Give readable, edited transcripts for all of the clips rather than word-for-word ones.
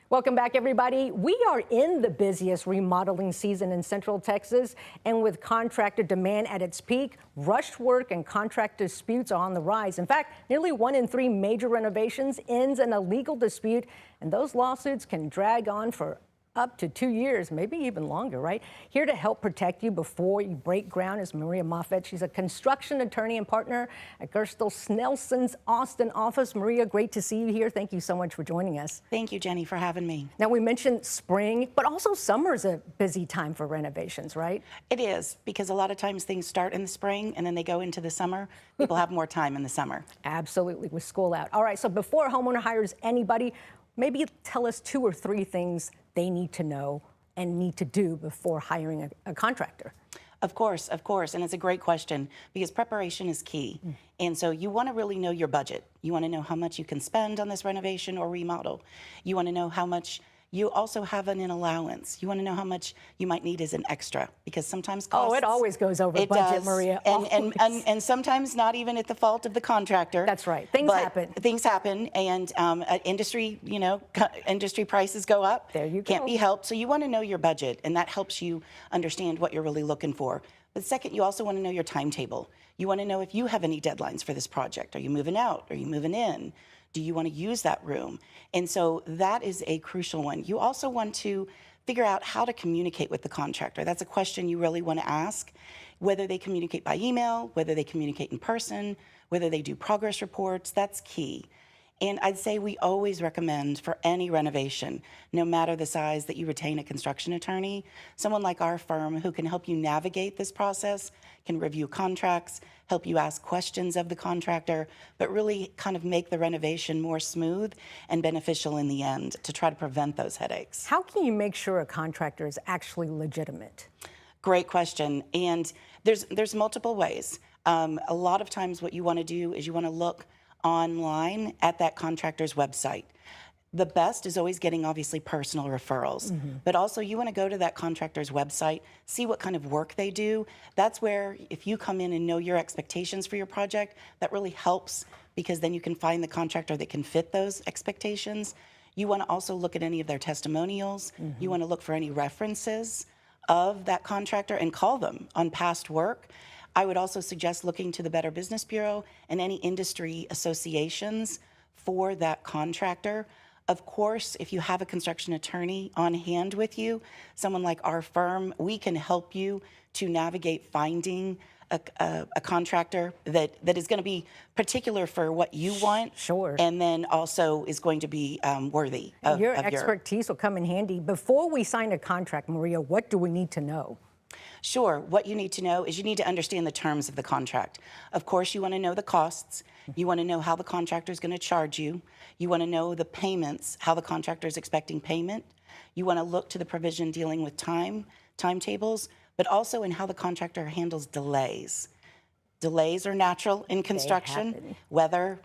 Welcome back, everybody. We are in the busiest remodeling season in Central Texas, and with contractor demand at its peak, rushed work and contract disputes are on the rise. In fact, nearly 1 in 3 major renovations ends in a legal dispute, and those lawsuits can drag on for up to 2 years, maybe even longer, right? Here to help protect you before you break ground is Maria Moffett. She's a construction attorney and partner at Gerstle Snelson's Austin office. Maria, great to see you here. Thank you so much for joining us. Thank you, Jenny, for having me. Now, we mentioned spring, but also summer is a busy time for renovations, right? It is, because a lot of times things start in the spring and then they go into the summer. People have more time in the summer. Absolutely, with school out. All right, so before a homeowner hires anybody, maybe tell us 2 or 3 things they need to know and need to do before hiring a contractor. Of course, and it's a great question because preparation is key. And so you want to really know your budget. You want to know how much you can spend on this renovation or remodel. You want to know how much you also have an allowance. You want to know how much you might need as an extra, because sometimes costs... Oh, it always goes over budget, does. Maria. And sometimes not even at the fault of the contractor. That's right. Things happen. Things happen, and industry, industry prices go up. There you go. Can't be helped. So you want to know your budget, and that helps you understand what you're really looking for. But second, you also want to know your timetable. You want to know if you have any deadlines for this project. Are you moving out? Are you moving in? Do you want to use that room? And so that is a crucial one. You also want to figure out how to communicate with the contractor. That's a question you really want to ask, whether they communicate by email, whether they communicate in person, whether they do progress reports. That's key. And I'd say we always recommend for any renovation, no matter the size, that you retain a construction attorney, someone like our firm who can help you navigate this process, can review contracts, help you ask questions of the contractor, but really kind of make the renovation more smooth and beneficial in the end to try to prevent those headaches. How can you make sure a contractor is actually legitimate? Great question. And there's multiple ways. A lot of times what you want to do is you want to look online at that contractor's website. The best is always getting, obviously, personal referrals, but also you want to go to that contractor's website, see what kind of work they do. That's where, if you come in and know your expectations for your project, that really helps, because then you can find the contractor that can fit those expectations. You want to also look at any of their testimonials. You want to look for any references of that contractor and call them on past work. I would also suggest looking to the Better Business Bureau and any industry associations for that contractor. Of course, if you have a construction attorney on hand with you, someone like our firm, we can help you to navigate finding a contractor that is going to be particular for what you want. Sure. And then also is going to be worthy of your expertise will come in handy. Before we sign a contract, Maria, what do we need to know? Sure. What you need to know is you need to understand the terms of the contract. Of course, you want to know the costs. You want to know how the contractor is going to charge you. You want to know the payments, how the contractor is expecting payment. You want to look to the provision dealing with timetables, but also in how the contractor handles delays. Delays are natural in construction, weather,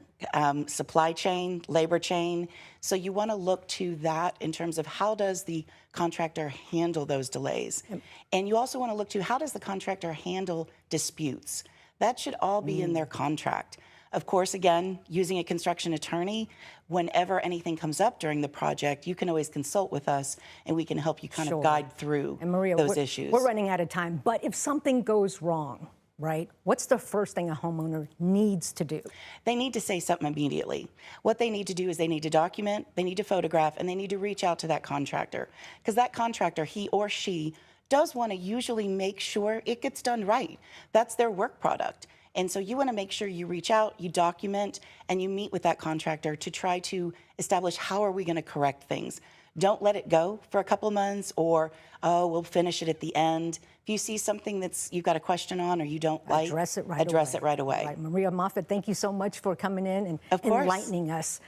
supply chain, labor chain. So you want to look to that in terms of how does the contractor handle those delays. And you also want to look to how does the contractor handle disputes. That should all be in their contract. Of course, again, using a construction attorney, whenever anything comes up during the project, you can always consult with us and we can help you kind of guide through those issues. We're running out of time, but if something goes wrong, right? What's the first thing a homeowner needs to do? They need to say something immediately. What they need to do is they need to document, they need to photograph, and they need to reach out to that contractor. Because that contractor, he or she, does want to usually make sure it gets done right. That's their work product. And so you want to make sure you reach out, you document, and you meet with that contractor to try to establish how are we going to correct things. Don't let it go for a couple of months or, oh, we'll finish it at the end. If you see something you've got a question on or you don't like, address it right away. Right. Maria Moffett, thank you so much for coming in and enlightening us.